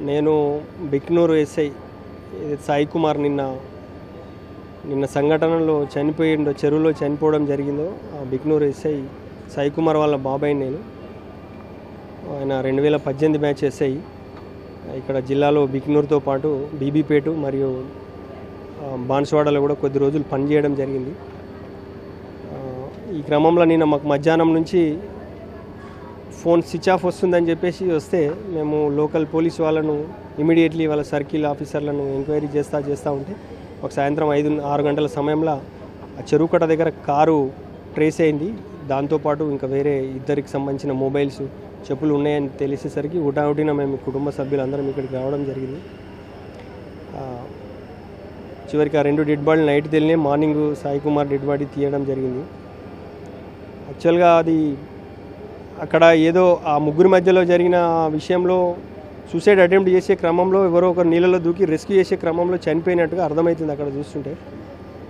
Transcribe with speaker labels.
Speaker 1: నేను బిక్నూరు ఎస్ఐ సాయి కుమార్ నిన్న సంఘటనలో చనిపోయిందో చెరువులో చనిపోవడం జరిగిందో ఆ బిక్నూరు ఎస్ఐ సాయి కుమార్ వాళ్ళ బాబాయ్ నేను. ఆయన 2018 బ్యాచ్ ఎస్ఐ. ఇక్కడ జిల్లాలో బిక్నూరుతో పాటు బీబీపేట మరియు బాన్స్వాడలో కూడా కొద్ది రోజులు పనిచేయడం జరిగింది. ఈ క్రమంలో నిన్న మాకు మధ్యాహ్నం నుంచి ఫోన్ స్విచ్ ఆఫ్ వస్తుందని చెప్పేసి వస్తే మేము లోకల్ పోలీస్ వాళ్ళను ఇమీడియట్లీ వాళ్ళ సర్కిల్ ఆఫీసర్లను ఎంక్వైరీ చేస్తూ ఉంటే ఒక సాయంత్రం 5-6 గంటల సమయంలో ఆ చెరువు కట్ట దగ్గర కారు ట్రేస్ అయింది. దాంతోపాటు ఇంకా వేరే ఇద్దరికి సంబంధించిన మొబైల్స్, చెప్పులు ఉన్నాయని తెలిసేసరికి హుటాహుటిన మేము కుటుంబ సభ్యులందరం ఇక్కడికి రావడం జరిగింది. చివరికి ఆ 2 డెడ్ బాడీలు నైట్ తెలినే morning Sai Kumar dead body తీయడం జరిగింది. యాక్చువల్గా అది అక్కడ ఏదో ఆ ముగ్గురి మధ్యలో జరిగిన విషయంలో సూసైడ్ అటెంప్ట్ చేసే క్రమంలో ఎవరో ఒకరు నీళ్ళలో దూకి రెస్క్యూ చేసే క్రమంలో చనిపోయినట్టుగా అర్థమవుతుంది అక్కడ చూస్తుంటే.